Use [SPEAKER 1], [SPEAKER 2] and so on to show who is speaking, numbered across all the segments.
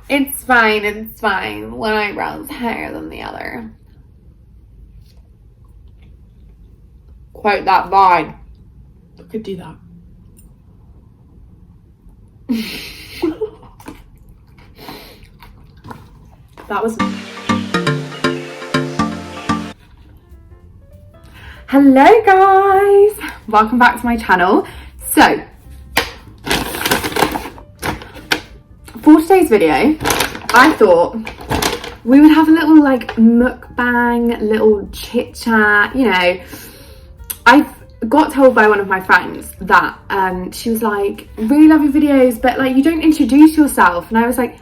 [SPEAKER 1] It's fine, it's fine. One eyebrow's higher than the other. Quote that line.
[SPEAKER 2] I could do that. That was...
[SPEAKER 1] Hello guys! Welcome back to my channel. So, for today's video, I thought we would have a little like mukbang, little chit chat, you know. I've got told by one of my friends that she was like, really love your videos, but like you don't introduce yourself. And I was like,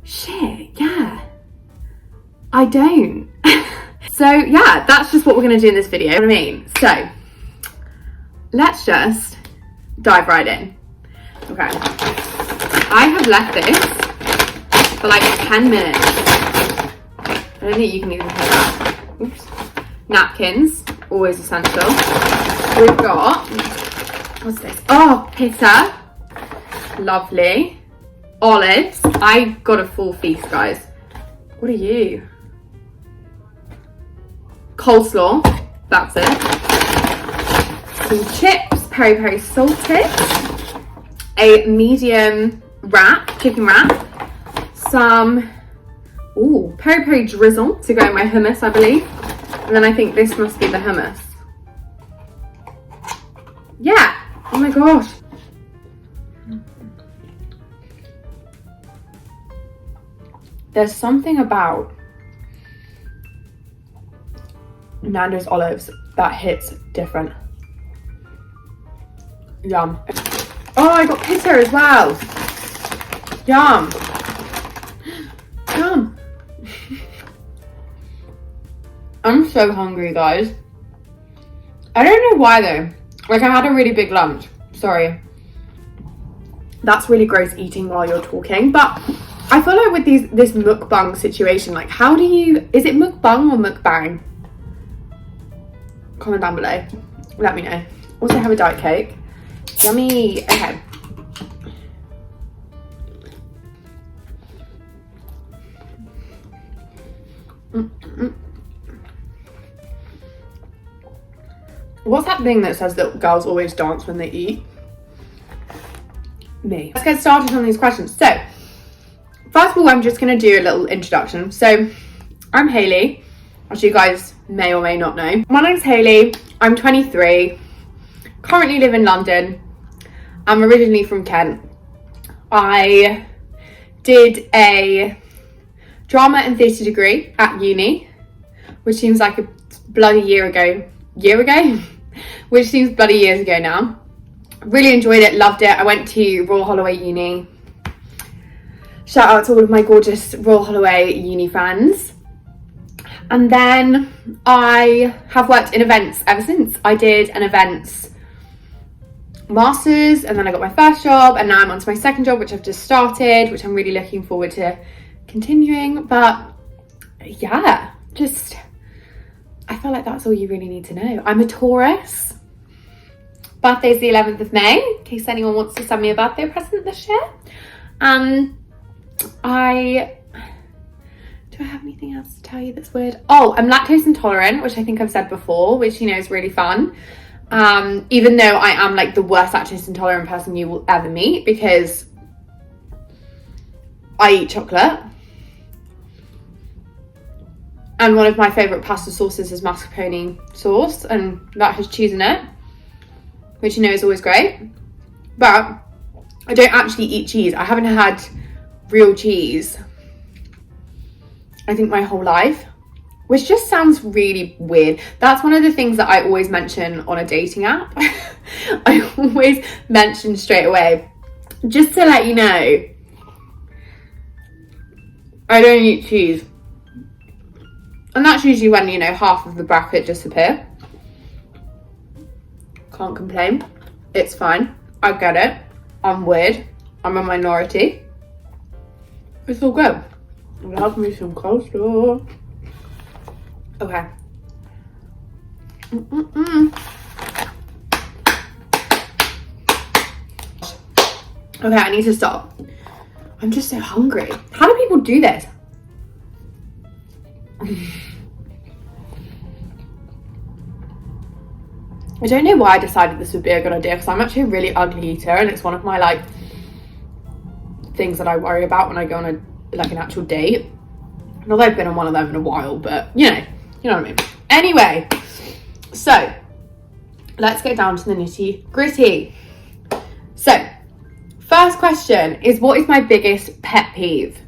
[SPEAKER 1] shit, yeah, I don't. So yeah, that's just what we're gonna do in this video. You know what I mean? So let's just dive right in. Okay, I have left this for like 10 minutes. I don't think you can even hear that. Oops. Napkins, always essential. We've got, what's this? Oh, pita. Lovely. Olives. I got a full feast, guys. What are you? Coleslaw. That's it. Some chips, peri peri salted. A medium wrap, chicken wrap. Some, ooh, peri peri drizzle to go in my hummus, I believe. And then I think this must be the hummus. Yeah. Oh my gosh. There's something about Nando's olives that hits different. Yum. Oh, I got pita as well. Yum. Yum. I'm so hungry, guys. I don't know why though. Like, I had a really big lunch. Sorry. That's really gross, eating while you're talking. But I feel like with this mukbang situation, like, how do you... Is it mukbang or mukbang? Comment down below. Let me know. Also have a Diet Coke. Yummy. Okay. What's that thing that says that girls always dance when they eat? Me. Let's get started on these questions. So, first of all, I'm just going to do a little introduction. So, I'm Hayley, as you guys may or may not know. My name's Hayley. I'm 23. Currently live in London. I'm originally from Kent. I did a drama and theatre degree at uni, which seems like a bloody year ago, which seems bloody years ago now. Really enjoyed it, loved it. I went to Royal Holloway Uni. Shout out to all of my gorgeous Royal Holloway Uni friends. And then I have worked in events ever since. I did an events master's, and then I got my first job, and now I'm on to my second job, which I've just started, which I'm really looking forward to continuing. But yeah, just, I feel like that's all you really need to know. I'm a Taurus. Birthday's the 11th of May, in case anyone wants to send me a birthday present this year. Do I have anything else to tell you that's weird? Oh, I'm lactose intolerant, which I think I've said before, which, you know, is really fun. Even though I am like the worst lactose intolerant person you will ever meet, because I eat chocolate. And one of my favourite pasta sauces is mascarpone sauce, and that has cheese in it, which, you know, is always great. But I don't actually eat cheese. I haven't had real cheese, I think, my whole life, which just sounds really weird. That's one of the things that I always mention on a dating app. I always mention straight away, just to let you know, I don't eat cheese. And that's usually when, you know, half of the bracket disappear. Can't complain. It's fine. I get it. I'm weird. I'm a minority. It's all good. Love me some coleslaw. Okay. Okay, I need to stop. I'm just so hungry. How do people do this? I don't know why I decided this would be a good idea, because I'm actually a really ugly eater, and it's one of my like things that I worry about when I go on a like an actual date. Not that I've been on one of them in a while, but you know what I mean. Anyway, so let's get down to the nitty gritty. So first question is, what is my biggest pet peeve?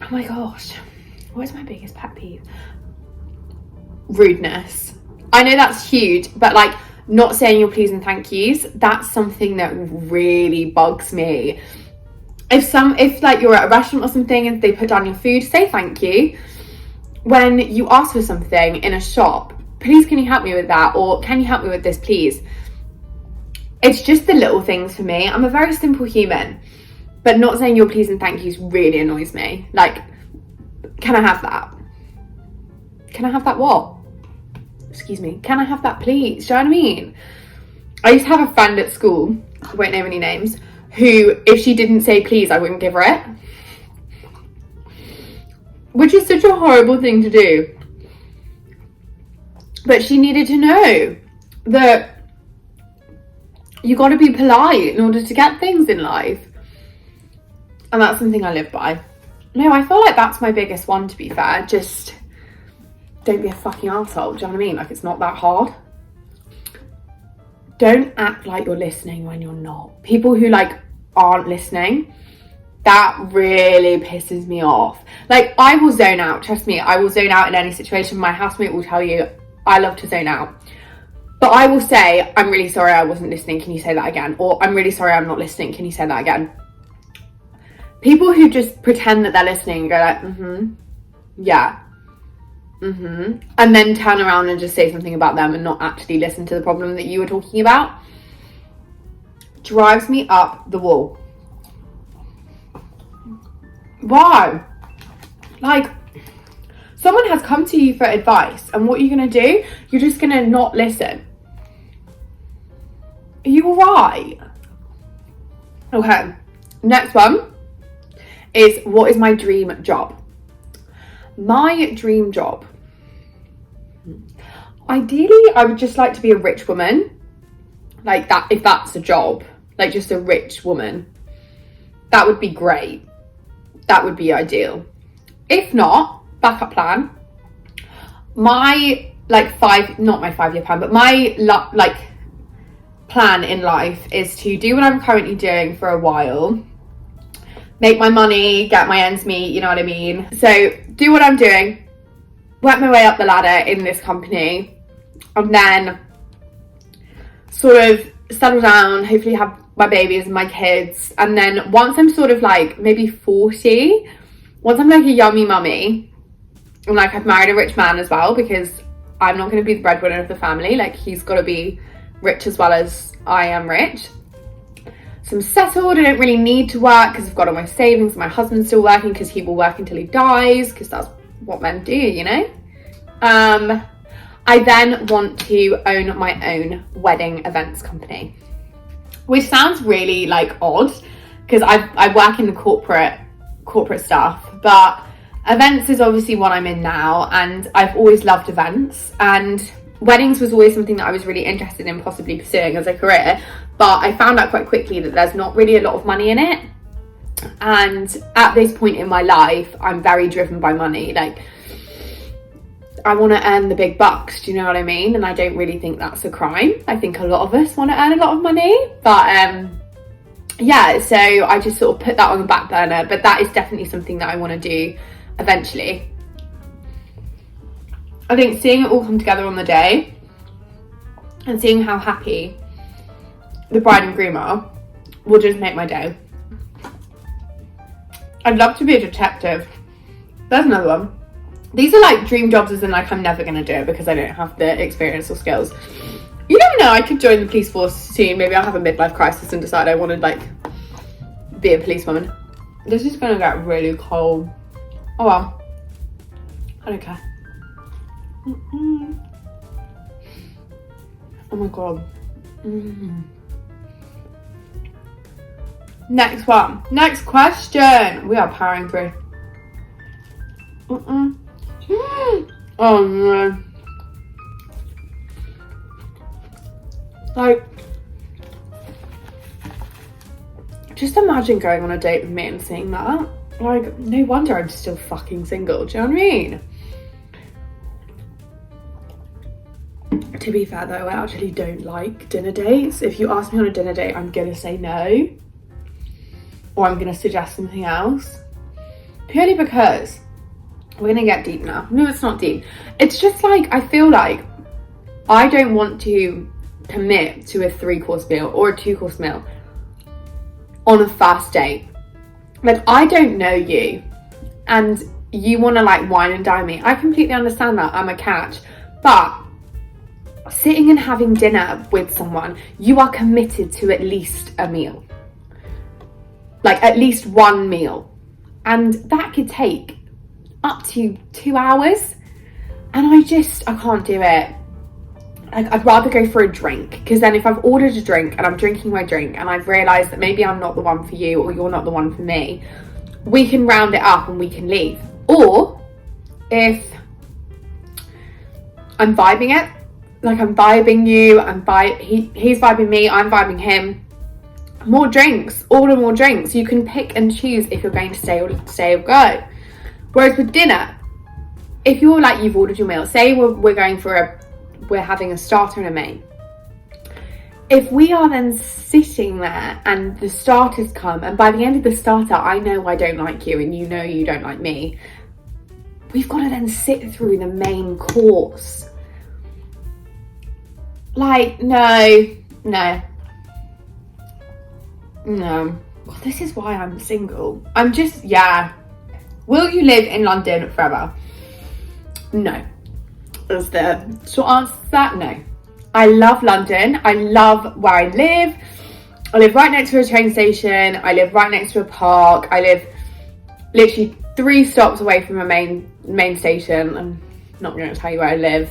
[SPEAKER 1] Oh my gosh, what is my biggest pet peeve? Rudeness. I know that's huge, but like not saying your please and thank yous, that's something that really bugs me. If like you're at a restaurant or something and they put down your food, say thank you. When you ask for something in a shop, please can you help me with that, or can you help me with this please? It's just the little things for me. I'm a very simple human, but not saying your please and thank yous really annoys me. Like, can I have that? Can I have that what? Excuse me, can I have that please? Do you know what I mean? I used to have a friend at school, I won't name any names, who if she didn't say please, I wouldn't give her it. Which is such a horrible thing to do. But she needed to know that you got to be polite in order to get things in life. And that's something I live by. No, I feel like that's my biggest one, to be fair. Just don't be a fucking arsehole. Do you know what I mean? Like, it's not that hard. Don't act like you're listening when you're not. People who like aren't listening, that really pisses me off. Like, I will zone out. Trust me, I will zone out in any situation. My housemate will tell you I love to zone out. But I will say, I'm really sorry I wasn't listening. Can you say that again? Or I'm really sorry I'm not listening. Can you say that again? People who just pretend that they're listening and go like, yeah. And then turn around and just say something about them and not actually listen to the problem that you were talking about, drives me up the wall. Why? Like, someone has come to you for advice, and what are you going to do? You're just going to not listen. Are you alright? Okay, next one is, what is my dream job? My dream job. Ideally, I would just like to be a rich woman. Like that, if that's a job, like just a rich woman. That would be great. That would be ideal. If not, backup plan. My like not my 5-year plan, but my like plan in life is to do what I'm currently doing for a while. Make my money, get my ends meet, you know what I mean? So do what I'm doing, work my way up the ladder in this company, and then sort of settle down, hopefully have my babies and my kids. And then once I'm sort of like maybe 40, once I'm like a yummy mummy, and like I've married a rich man as well, because I'm not going to be the breadwinner of the family. Like, he's got to be rich as well as I am rich. So I'm settled, I don't really need to work because I've got all my savings. My husband's still working because he will work until he dies, because that's what men do, you know? I then want to own my own wedding events company, which sounds really like odd because I work in the corporate stuff, but events is obviously what I'm in now, and I've always loved events, and weddings was always something that I was really interested in possibly pursuing as a career. But I found out quite quickly that there's not really a lot of money in it. And at this point in my life, I'm very driven by money. Like, I want to earn the big bucks, do you know what I mean? And I don't really think that's a crime. I think a lot of us want to earn a lot of money. But yeah, so I just sort of put that on the back burner. But that is definitely something that I want to do eventually. I think seeing it all come together on the day and seeing how happy the bride and groom are will just make my day. I'd love to be a detective. There's another one. These are like dream jobs, as in like I'm never going to do it because I don't have the experience or skills. You never know, I could join the police force soon. Maybe I'll have a midlife crisis and decide I want to like be a policewoman. This is going to get really cold. Oh well, I don't care. Oh my god. Next one. Next question. We are powering through. Oh no. Like, just imagine going on a date with me and seeing that. Like, no wonder I'm still fucking single. Do you know what I mean? To be fair though, I actually don't like dinner dates. If you ask me on a dinner date, I'm gonna say no. Or I'm gonna suggest something else. Purely because, we're gonna get deep now. No, it's not deep. It's just like, I feel like I don't want to commit to a 3-course meal or a 2-course meal on a first date. Like, I don't know you and you want to like wine and dine me. I completely understand that. I'm a catch. But sitting and having dinner with someone, you are committed to at least a meal. Like, at least one meal. And that could take up to 2 hours. And I can't do it. Like, I'd rather go for a drink, because then if I've ordered a drink and I'm drinking my drink and I've realised that maybe I'm not the one for you or you're not the one for me, we can round it up and we can leave. Or if I'm vibing it, like I'm vibing you, he's vibing me, I'm vibing him, more drinks, order more drinks. You can pick and choose if you're going to stay or go. Whereas with dinner, if you're like, you've ordered your meal, say we're having a starter and a main. If we are then sitting there and the starters come, and by the end of the starter, I know I don't like you and you know you don't like me, we've got to then sit through the main course. Like, no. Well, this is why I'm single. Will you live in London forever? No. Is the short answer to that? No. I love London. I love where I live. I live right next to a train station. I live right next to a park. I live literally 3 stops away from a main station. I'm not going to tell you where I live.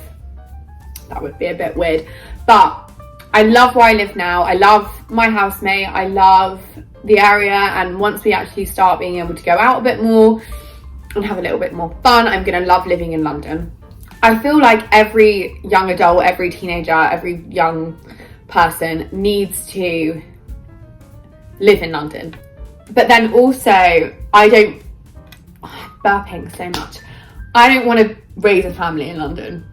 [SPEAKER 1] That would be a bit weird. But I love where I live now. I love my housemate. I love the area. And once we actually start being able to go out a bit more and have a little bit more fun, I'm going to love living in London. I feel like every young adult, every teenager, every young person needs to live in London. But then also, burping so much. I don't want to raise a family in London.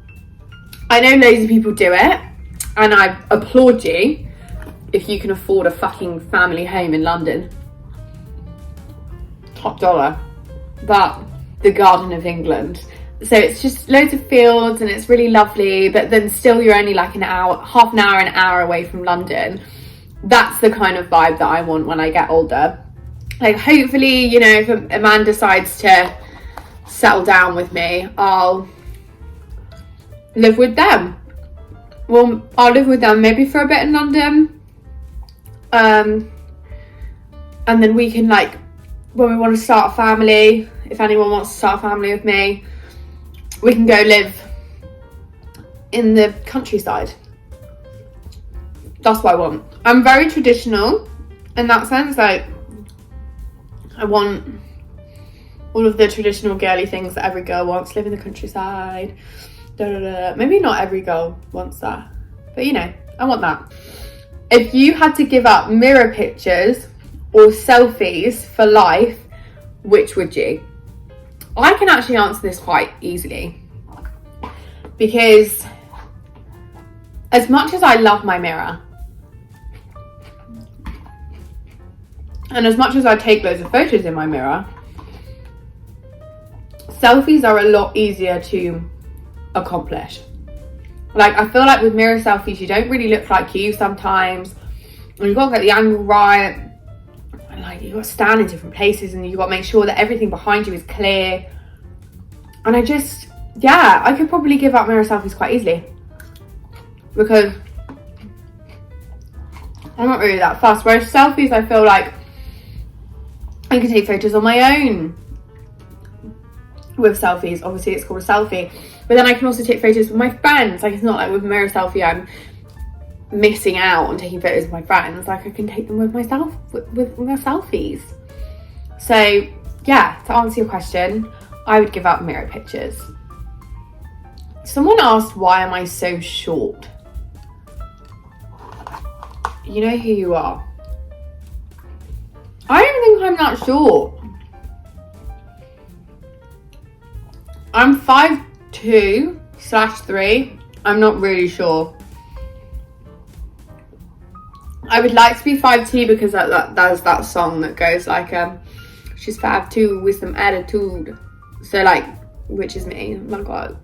[SPEAKER 1] I know loads of people do it, and I applaud you if you can afford a fucking family home in London. Top dollar. But the Garden of England. So it's just loads of fields and it's really lovely, but then still you're only like an hour away from London. That's the kind of vibe that I want when I get older. Like, hopefully, you know, if a man decides to settle down with me, I'll live with them. Well, I'll live with them maybe for a bit in London. And then we can, like, when we want to start a family, if anyone wants to start a family with me, we can go live in the countryside. That's what I want. I'm very traditional in that sense. Like, I want all of the traditional girly things that every girl wants. Live in the countryside. Maybe not every girl wants that, but you know, I want that. If you had to give up mirror pictures or selfies for life, which would you? I can actually answer this quite easily, because as much as I love my mirror, and as much as I take loads of photos in my mirror, selfies are a lot easier to accomplish. Like, I feel like with mirror selfies, you don't really look like you sometimes, and you've got to get the angle right. Like, you've got to stand in different places and you've got to make sure that everything behind you is clear. And I could probably give up mirror selfies quite easily, because I'm not really that fast. Whereas selfies, I feel like I can take photos on my own with selfies. Obviously it's called a selfie, but then I can also take photos with my friends. Like, it's not like with mirror selfie missing out on taking photos with my friends, like I can take them with myself with my selfies. So yeah, to answer your question, I would give up mirror pictures. Someone asked, why am I so short? You know who you are. I don't think I'm that short. I'm 5'2/3". I'm not really sure. I would like to be 5'2" because there's that song that goes like, she's 5'2" with some attitude. So like, which is me. I've got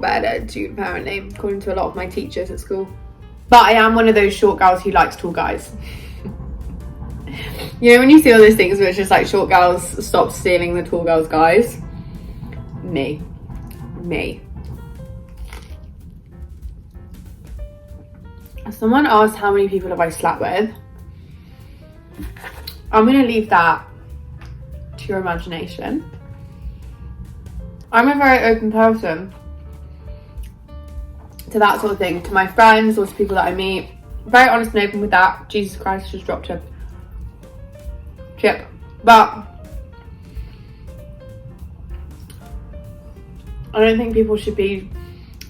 [SPEAKER 1] bad attitude apparently, according to a lot of my teachers at school. But I am one of those short girls who likes tall guys. You know when you see all those things where it's just like short girls stop stealing the tall girls' guys? Me. Someone asked how many people have I slept with. I'm gonna leave that to your imagination. I'm a very open person to that sort of thing, to my friends or to people that I meet. Very honest and open with that. Jesus Christ, just dropped a chip. But I don't think people should be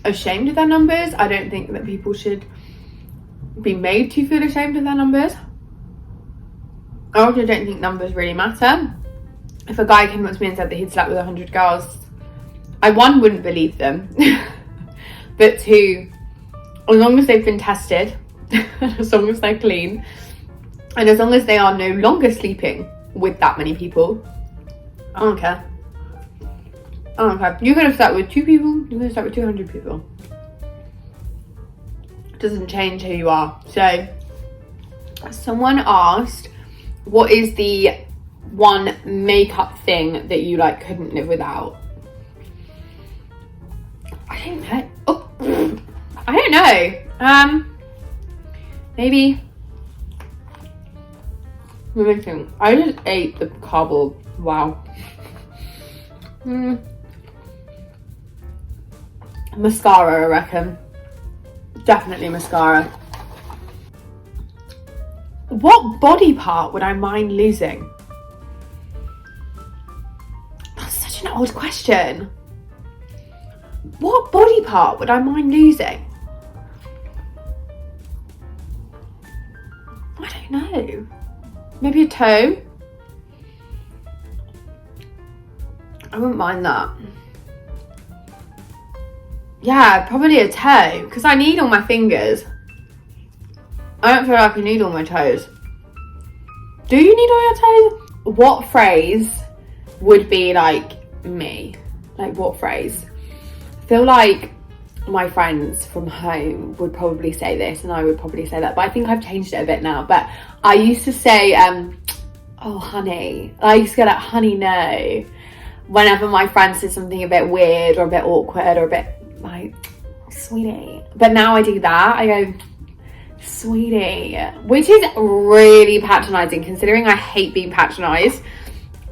[SPEAKER 1] ashamed of their numbers. I don't think that people should be made to feel ashamed of their numbers. I also don't think numbers really matter. If a guy came up to me and said that he'd slept with 100 girls, I, one, wouldn't believe them. But two, as long as they've been tested, as long as they're clean, and as long as they are no longer sleeping with that many people, I don't care. You could have slept with 2 people, you could have slept with 200 people. It doesn't change who you are. So, someone asked, what is the one makeup thing that you like couldn't live without? I don't know. Oh, I don't know. Maybe. Let me think. I just ate the cardboard. Wow. Mascara, I reckon. Definitely mascara. What body part would I mind losing? That's such an odd question. What body part would I mind losing? I don't know. Maybe a toe? I wouldn't mind that. Yeah, probably a toe, because I need all my fingers. I don't feel like I need all my toes. Do you need all your toes? What phrase would be like me? Like what phrase? I feel like my friends from home would probably say this and I would probably say that, but I think I've changed it a bit now. But I used to say, oh honey. I used to go like, honey no. Whenever my friends did something a bit weird or a bit awkward or a bit like, sweetie. But now I do that. I go, sweetie, which is really patronising considering I hate being patronised.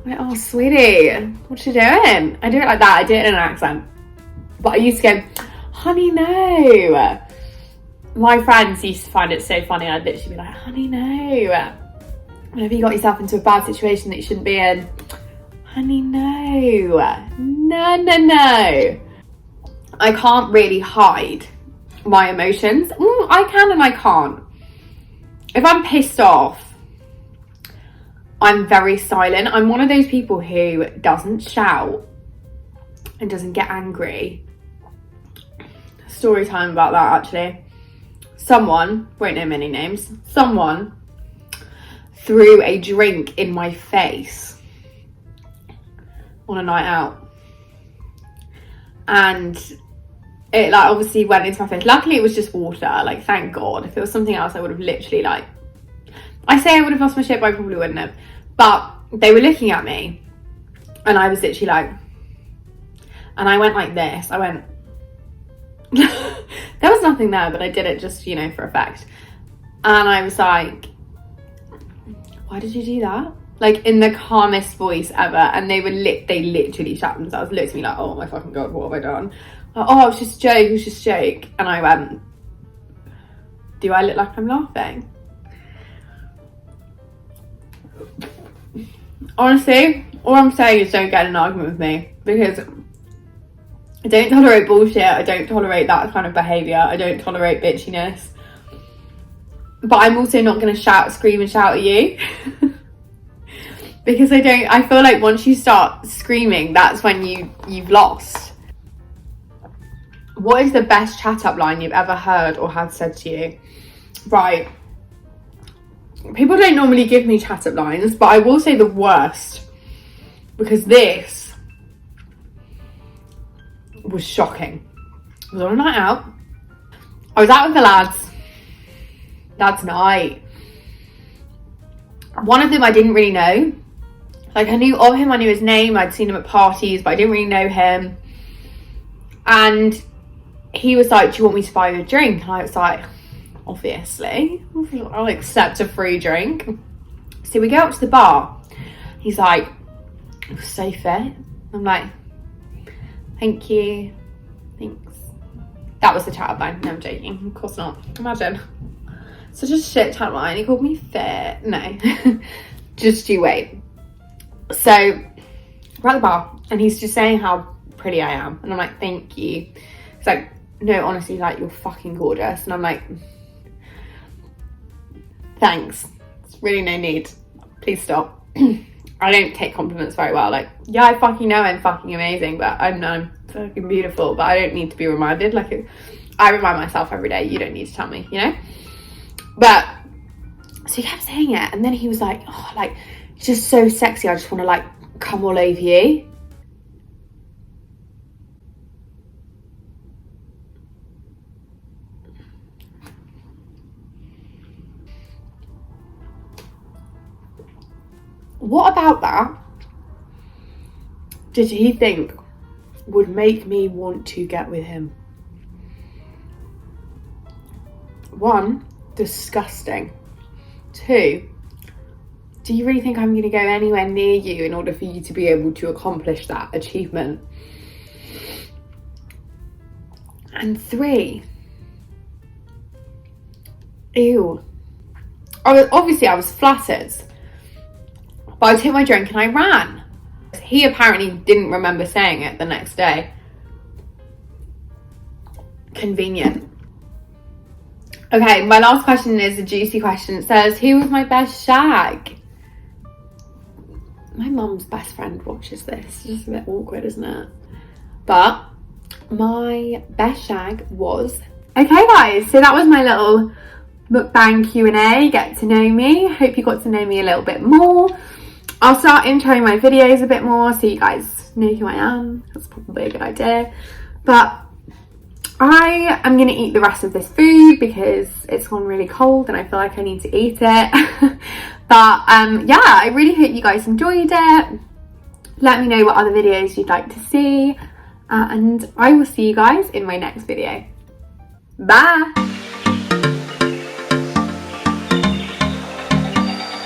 [SPEAKER 1] I'm like, oh sweetie, what you doing? I do it like that. I do it in an accent. But I used to go, honey no. My friends used to find it so funny. I'd literally be like, honey no. Whenever you got yourself into a bad situation that you shouldn't be in, honey no. No. I can't really hide my emotions. I can and I can't. If I'm pissed off, I'm very silent. I'm one of those people who doesn't shout and doesn't get angry. Story time about that actually. Someone, won't name any names, someone threw a drink in my face on a night out. And it like obviously went into my face. Luckily it was just water, like thank God. If it was something else I would have literally like, I say I would have lost my shit but I probably wouldn't have. But they were looking at me and I was literally like, and I went like this. I went, there was nothing there but I did it just, you know, for effect. And I was like, why did you do that? Like in the calmest voice ever. And they literally shut themselves, looked at me like, oh my fucking God, what have I done? Like, oh, it was just a joke, And I went, Do I look like I'm laughing? Honestly, all I'm saying is don't get in an argument with me, because I don't tolerate bullshit. I don't tolerate that kind of behaviour. I don't tolerate bitchiness. But I'm also not going to scream and shout at you. Because I feel like once you start screaming, that's when you've lost. What is the best chat up line you've ever heard or had said to you? Right. People don't normally give me chat up lines, but I will say the worst, because this was shocking. I was on a night out. I was out with the lads night. One of them I didn't really know. Like, I knew of him, I knew his name, I'd seen him at parties, but I didn't really know him. And he was like, do you want me to buy you a drink? And I was like, obviously, I'll accept a free drink. So we go up to the bar. He's like, you're so fit. I'm like, thank you, thanks. That was the chat line. No, I'm joking, of course not. Imagine. Such a shit chat line. He called me fit. No. Just you wait. So we're at the bar and he's just saying how pretty I am. And I'm like, thank you. He's like, no, honestly, like, you're fucking gorgeous. And I'm like, thanks. It's really no need. Please stop. I don't take compliments very well. Like, yeah, I fucking know I'm fucking amazing, but I know I'm fucking beautiful, but I don't need to be reminded. Like, I remind myself every day. You don't need to tell me, you know? But so he kept saying it, and then he was like, oh, like, it's just so sexy, I just want to, like, come all over you. What about that did he think would make me want to get with him? 1, disgusting. 2, do you really think I'm going to go anywhere near you in order for you to be able to accomplish that achievement? And 3, ew. I was flattered, but I took my drink and I ran. He apparently didn't remember saying it the next day. Convenient. Okay, my last question is a juicy question. It says, who was my best shag? My mum's best friend watches this. It's just a bit awkward, isn't it? But my best shag was... Okay, guys, so that was my little mukbang Q&A. Get to know me. Hope you got to know me a little bit more. I'll start introing my videos a bit more so you guys know who I am. That's probably a good idea. But I am going to eat the rest of this food because it's gone really cold and I feel like I need to eat it. But yeah, I really hope you guys enjoyed it. Let me know what other videos you'd like to see. And I will see you guys in my next video. Bye!